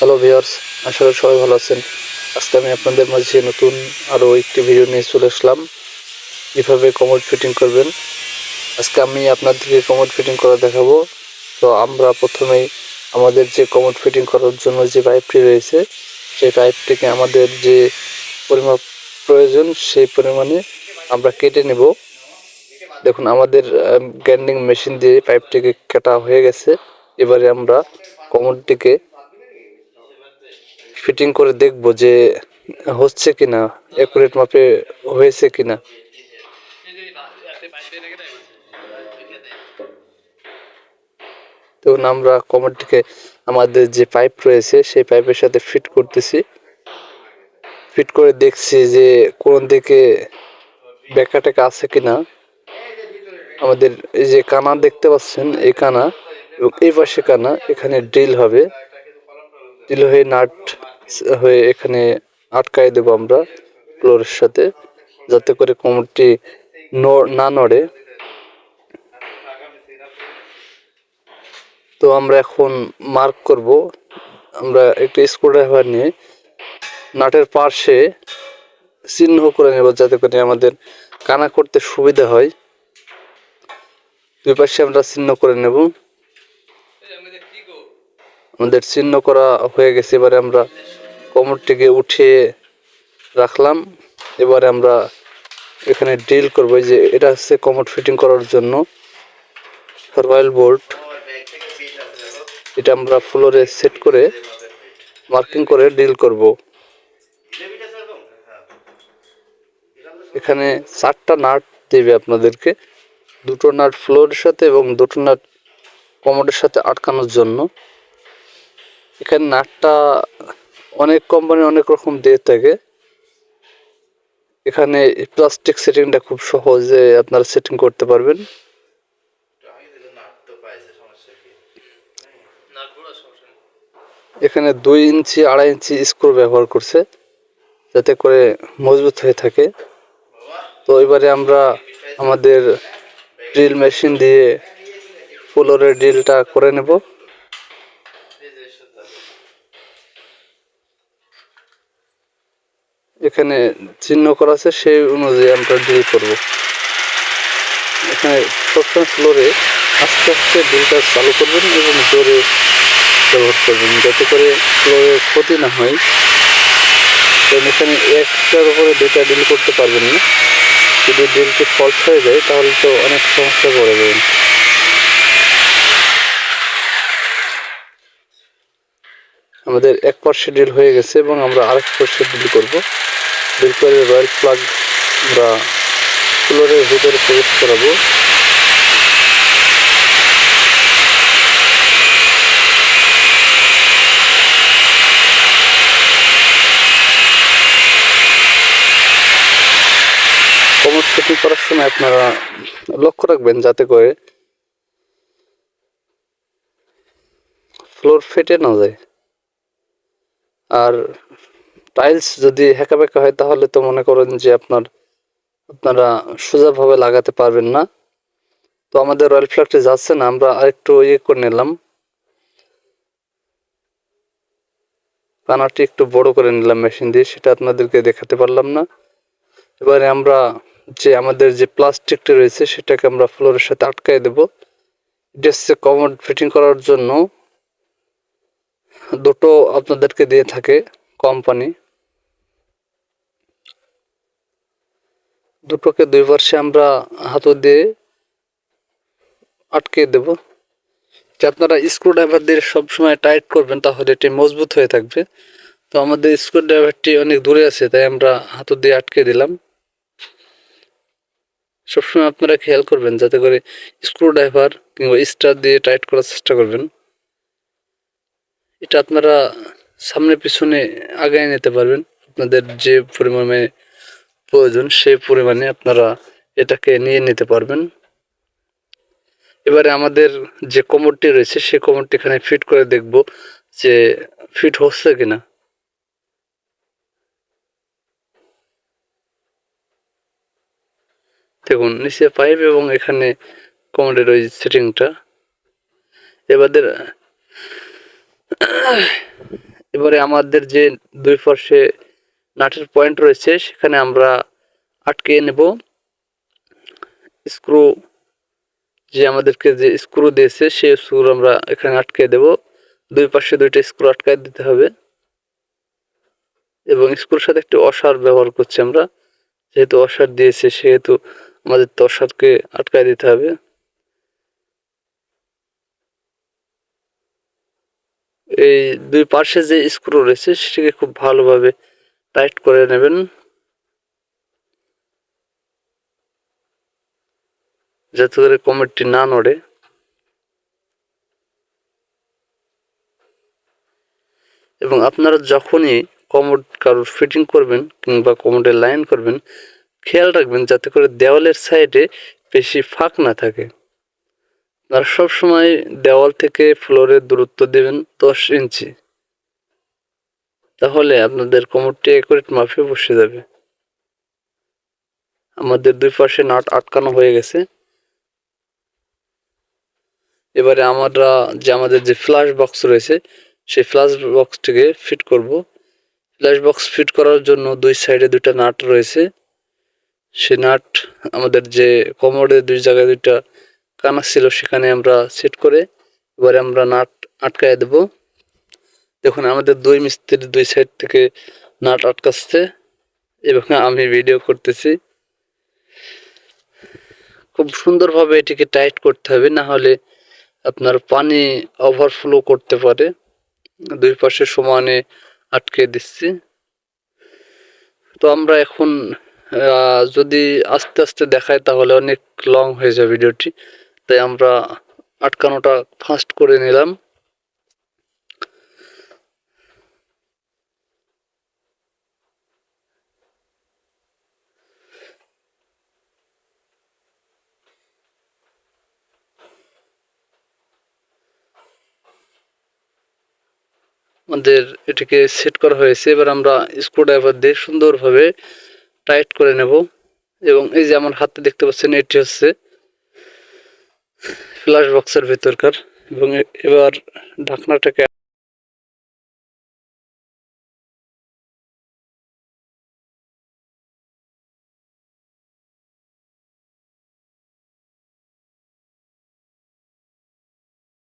Hello viewers, আশা করি সবাই ভালো আছেন। আজকে আমি আপনাদের মাঝে নতুন আরও একটি ভিডিও নিয়ে চলে আসলাম, কীভাবে কমোড ফিটিং করবেন। আজকে আমি আপনাদেরকে কমোড ফিটিং করা দেখাবো। তো আমরা প্রথমেই আমাদের যে কমোড ফিটিং করার জন্য যে পাইপটি রয়েছে, সেই পাইপটিকে আমাদের যে পরিমাপ প্রয়োজন সেই পরিমাণে আমরা কেটে নেব। দেখুন, আমাদের গ্রাইন্ডিং মেশিন দিয়ে পাইপটিকে কাটা হয়ে গেছে। এবারে আমরা কমোডটিকে ফিটিং করে দেখব যে হচ্ছে কিনা, অ্যাকুরেট মাপে হয়েছে কিনা। তো আমরা কমোডটিকে আমাদের যে পাইপ রয়েছে সেই পাইপের সাথে ফিট করতেছি। ফিট করে দেখছি যে কোন দিকে বেঁকা টেকা আছে কিনা। আমাদের এই যে কানা দেখতে পাচ্ছেন, এই কানা এবং এই পাশে কানা, এখানে ড্রিল হবে। ড্রিল হয়ে নাট হয়ে এখানে আটকায় দেবো আমরা ফ্লোরের সাথে, যাতে করে কমোডটি না নড়ে। তো আমরা এখন মার্ক করব। আমরা একটি স্ক্রুড্রাইভার নিয়ে নাটের পাশে চিহ্ন করে নেব, যাতে করে আমাদের কানা করতে সুবিধা হয়। দুই পাশে আমরা চিহ্ন করে নেব। আমাদের চিহ্ন করা হয়ে গেছে। এবারে আমরা কমোডটিকে উঠিয়ে রাখলাম। এবারে আমরা এখানে ড্রিল করব। যে এটা হচ্ছে কমোড ফিটিং করার জন্য রয়্যাল বোল্ট। এটা আমরা ফ্লোরে সেট করে মার্কিং করে ড্রিল করব। এখানে 4টা নাট দেবে আপনাদেরকে, 2টো নাট ফ্লোরের সাথে এবং 2টো নাট কমোডের সাথে আটকানোর জন্য। এখানে নাটটা অনেক কোম্পানি অনেক রকম দিয়ে থাকে। এখানে প্লাস্টিক সেটিংটা খুব সহজে আপনারা সেটিং করতে পারবেন। এখানে 2 ইঞ্চি 2.5 ইঞ্চি স্ক্রু ব্যবহার করছে, যাতে করে মজবুত হয়ে থাকে। তো এবারে আমরা আমাদের ড্রিল মেশিন দিয়ে ফ্লোরের ড্রিলটা করে নেব। এখানে চিহ্ন করা আছে, সেই অনুযায়ী আমরা ড্রিল করব। এখানে সবসময় ফ্লোরে আস্তে আস্তে ড্রিলটা চালু করবেন এবং জোরে ব্যবহার করবেন, যাতে করে ফ্লোরের ক্ষতি না হয়। কারণ এখানে একটার উপরে 2টা ড্রিল করতে পারবেন না। যদি ড্রিলটি ফল্ট হয়ে যায় তাহলে তো অনেক সমস্যা পড়ে যাবেন। আমাদের এক পাশে ড্রিল হয়ে গেছে এবং আমরা আরেক পাশে ড্রিল করব। ড্রিল করে রয়্যাল প্লাগ আমরা ফ্লোরের ভিতরে প্রবেশ করাবো। কমোড ফিটিং করার সময় আপনারা লক্ষ্য রাখবেন যাতে করে ফ্লোর ফেটে না যায়। আর টাইলস যদি হ্যাঁকা ব্যাকা হয় তাহলে তো মনে করেন যে আপনারা সোজাভাবে লাগাতে পারবেন না। তো আমাদের রয়্যাল প্লাগটি যাচ্ছে না, আমরা আরেকটু করে নিলাম, কানাটি একটু বড় করে নিলাম মেশিন দিয়ে, সেটা আপনাদেরকে দেখাতে পারলাম না। এবারে আমরা আমাদের যে প্লাস্টিকটি রয়েছে সেটাকে আমরা ফ্লোরের সাথে আটকায় দেব। এটা হচ্ছে কমোড ফিটিং করার জন্য 2টো আপনাদেরকে দিয়ে থাকে কোম্পানি। 2টোকে 2 পাশে আমরা হাতল দিয়ে আটকে দেব। যে আপনারা স্ক্রুড্রাইভার দিয়ে সবসময় টাইট করবেন, তাহলে এটি মজবুত হয়ে থাকবে। তো আমাদের স্ক্রুড্রাইভারটি অনেক দূরে আছে, তাই আমরা হাতল দিয়ে আটকে দিলাম। সবসময় আপনারা খেয়াল করবেন যাতে করে স্ক্রুড্রাইভার কিংবা স্টার দিয়ে টাইট করার চেষ্টা করবেন। এটা আপনারা সামনে পিছনে আগায় নিতে পারবেন, আপনাদের যে পরিমাণে প্রয়োজন সেই পরিমাণে আপনারা এটাকে নিয়ে নিতে পারবেন। এবারে আমাদের যে কমোডটি রয়েছে সেই কমোডটি এখানে ফিট করে দেখব যে ফিট হচ্ছে কিনা। দেখুন, নিচে পাইপ এবং এখানে কমোডের ওই সেটিংটা। এবারে আমাদের যে দুই পাশে নাটের পয়েন্ট রয়েছে সেখানে আমরা আটকে নেব। স্ক্রু যে আমাদেরকে যে স্ক্রু দিয়েছে সেই স্ক্রু আমরা এখানে আটকে দেব। দুই পাশে দুইটা স্ক্রু আটকায় দিতে হবে এবং স্ক্রুর সাথে একটি অসার ব্যবহার করছি আমরা, যেহেতু অসার দিয়েছে সেহেতু আমাদের তো অসারকে আটকায় দিতে হবে। এই দুই পাশে যে স্ক্রু রয়েছে সেটাকে খুব ভালোভাবে টাইট করে নেবেন, যাতে করে কমোডটি না নড়ে। এবং আপনারা যখনই কমোড কারোর ফিটিং করবেন কিংবা কমোডের লাইন করবেন, খেয়াল রাখবেন যাতে করে দেওয়ালের সাইডে বেশি ফাঁক না থাকে। আর সবসময় দেওয়াল থেকে ফ্লোরের দূরত্ব দেবেন 10 ইঞ্চি, তাহলে আপনাদের কমোডটি অ্যাকুরেট মাপে বসে যাবে। আমাদের দুই পাশে নাট আটকানো হয়ে গেছে। এবারে আমরা আমাদের যে ফ্ল্যাশ বক্স রয়েছে সেই ফ্ল্যাশ বক্সটিকে ফিট করব। ফ্ল্যাশ বক্স ফিট করার জন্য দুই সাইডে দুইটা নাট রয়েছে। সেই নাট আমাদের যে কমোডের দুই জায়গায় দুইটা কানা ছিল সেখানে আমরা সেট করে এবারে আমরা নাট আটকায় দেব। দেখুন আমাদের দুই মিস্ত্রি দুই সাইড থেকে নাট আটকাচ্ছে এবং আমি ভিডিও করতেছি। খুব সুন্দরভাবে এটিকে টাইট করতে হবে, না হলে আপনার পানি ওভারফ্লো করতে পারে। দুই পাশে সমানে আটকে দিচ্ছি। তো আমরা এখন যদি আস্তে আস্তে দেখাই তাহলে অনেক লং হয়ে যাবে ভিডিওটি, তাই আমরা আটকানোটা ফাস্ট করে নিলাম। আমাদের এটিকে সেট করা হয়েছে। এবার আমরা স্ক্রুড্রাইভার দিয়ে সুন্দরভাবে টাইট করে নেব। এবং এই যে আমার হাতে দেখতে পাচ্ছেন এটি হচ্ছে ফ্ল্যাশ বক্সের ভেতরকার। এবং এবার ঢাকনাটাকে